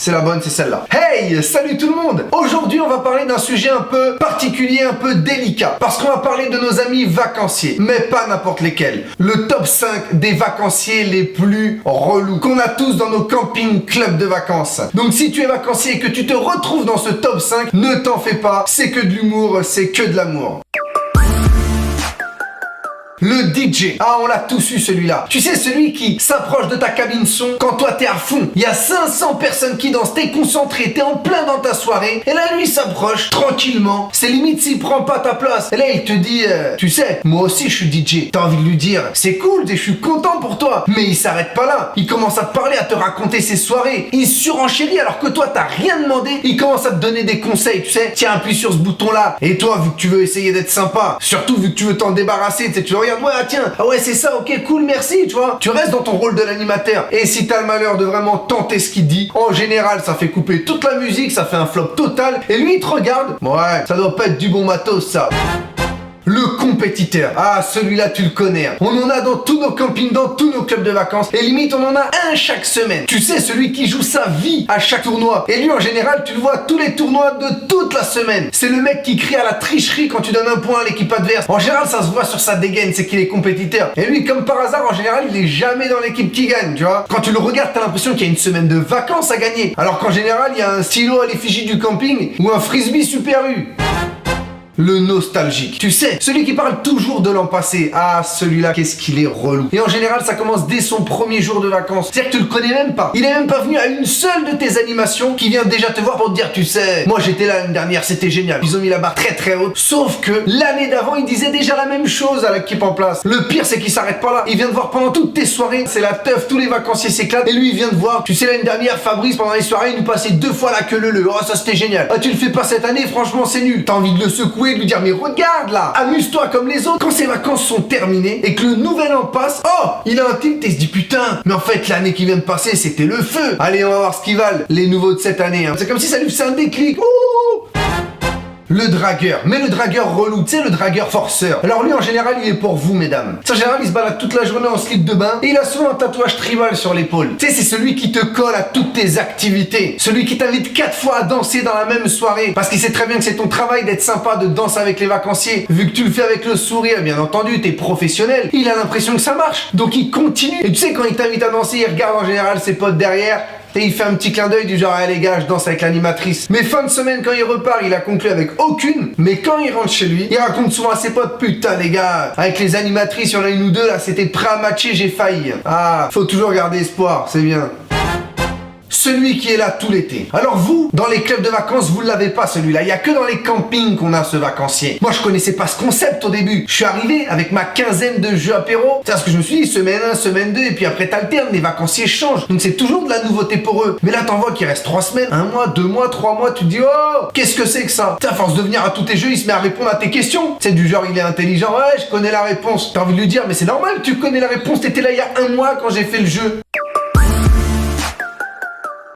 c'est la bonne, c'est celle-là. Hey, salut tout le monde. Aujourd'hui, on va parler d'un sujet un peu particulier, un peu délicat. Parce qu'on va parler de nos amis vacanciers, mais pas n'importe lesquels. Le top 5 des vacanciers les plus relous qu'on a tous dans nos camping clubs de vacances. Donc si tu es vacancier et que tu te retrouves dans ce top 5, ne t'en fais pas, c'est que de l'humour, c'est que de l'amour. Le DJ. Ah, on l'a tous eu celui-là. Tu sais, celui qui s'approche de ta cabine son quand toi t'es à fond. Il y a 500 personnes qui dansent, t'es concentré, t'es en plein dans ta soirée. Et là, lui s'approche tranquillement. C'est limite s'il prend pas ta place. Et là, il te dit, tu sais, moi aussi je suis DJ. T'as envie de lui dire, c'est cool, je suis content pour toi. Mais il s'arrête pas là. Il commence à te parler, à te raconter ses soirées. Il surenchérit alors que toi t'as rien demandé. Il commence à te donner des conseils, tu sais. Tiens, appuie sur ce bouton-là. Et toi, vu que tu veux essayer d'être sympa, surtout vu que tu veux t'en débarrasser, tu sais, tu regardes, ouais, ah, tiens, ah ouais, c'est ça, ok, cool, merci, tu vois. Tu restes dans ton rôle de l'animateur. Et si t'as le malheur de vraiment tenter ce qu'il dit, en général, ça fait couper toute la musique, ça fait un flop total. Et lui, il te regarde. Ouais, ça doit pas être du bon matos, ça. Le compétiteur. Ah, celui-là, tu le connais. On en a dans tous nos campings, dans tous nos clubs de vacances. Et limite, on en a un chaque semaine. Tu sais, celui qui joue sa vie à chaque tournoi. Et lui, en général, tu le vois à tous les tournois de toute la semaine. C'est le mec qui crie à la tricherie quand tu donnes un point à l'équipe adverse. En général, ça se voit sur sa dégaine, c'est qu'il est compétiteur. Et lui, comme par hasard, en général, il est jamais dans l'équipe qui gagne, tu vois. Quand tu le regardes, t'as l'impression qu'il y a une semaine de vacances à gagner. Alors qu'en général, il y a un stylo à l'effigie du camping ou un frisbee Super U. Le nostalgique. Tu sais, celui qui parle toujours de l'an passé. Ah, celui-là, qu'est-ce qu'il est relou. Et en général, ça commence dès son premier jour de vacances. C'est-à-dire que tu le connais même pas. Il est même pas venu à une seule de tes animations qui vient déjà te voir pour te dire, tu sais, moi j'étais là l'année dernière, c'était génial. Ils ont mis la barre très très haute. Sauf que l'année d'avant, il disait déjà la même chose à l'équipe en place. Le pire, c'est qu'il s'arrête pas là. Il vient te voir pendant toutes tes soirées. C'est la teuf, tous les vacanciers s'éclatent. Et lui, il vient te voir. Tu sais, l'année dernière, Fabrice, pendant les soirées, il nous passait 2 fois la queue leu. Oh, ça c'était génial. Ah, tu le fais pas cette année, franchement, c'est nul. T'as envie de le secouer, de lui dire, mais regarde là, amuse-toi comme les autres. Quand ses vacances sont terminées et que le nouvel an passe, oh, il a un tilt et il se dit putain, mais en fait l'année qui vient de passer c'était le feu. Allez, on va voir ce qu'ils valent, les nouveaux de cette année. Hein. C'est comme si ça lui faisait un déclic. Ouh. Le dragueur, mais le dragueur relou, tu sais, le dragueur forceur. Alors lui en général il est pour vous mesdames. En général il se balade toute la journée en slip de bain et il a souvent un tatouage tribal sur l'épaule. Tu sais, c'est celui qui te colle à toutes tes activités. Celui qui t'invite 4 fois à danser dans la même soirée. Parce qu'il sait très bien que c'est ton travail d'être sympa, de danser avec les vacanciers. Vu que tu le fais avec le sourire, bien entendu, t'es professionnel. Il a l'impression que ça marche. Donc il continue. Et tu sais, quand il t'invite à danser, il regarde en général ses potes derrière. Et il fait un petit clin d'œil du genre, allez les gars, je danse avec l'animatrice. Mais fin de semaine, quand il repart, il a conclu avec aucune. Mais quand il rentre chez lui, il raconte souvent à ses potes, putain les gars, avec les animatrices, il y en a une ou deux là, c'était prêt à matcher, j'ai failli. Ah, faut toujours garder espoir, c'est bien. Celui qui est là tout l'été. Alors vous, dans les clubs de vacances, vous l'avez pas celui-là. Il y a que dans les campings qu'on a ce vacancier. Moi, je connaissais pas ce concept au début. Je suis arrivé avec ma quinzaine de jeux apéro. C'est ce que je me suis dit, semaine 1, semaine 2, et puis après t'alternes, les vacanciers changent. Donc c'est toujours de la nouveauté pour eux. Mais là, t'en vois qu'il reste 3 semaines, 1 mois, 2 mois, 3 mois, tu te dis, oh, qu'est-ce que c'est que ça? À force de venir à tous tes jeux, il se met à répondre à tes questions. C'est du genre, il est intelligent, ouais, je connais la réponse. T'as envie de lui dire, mais c'est normal, tu connais la réponse, t'étais là il y a 1 mois quand j'ai fait le jeu.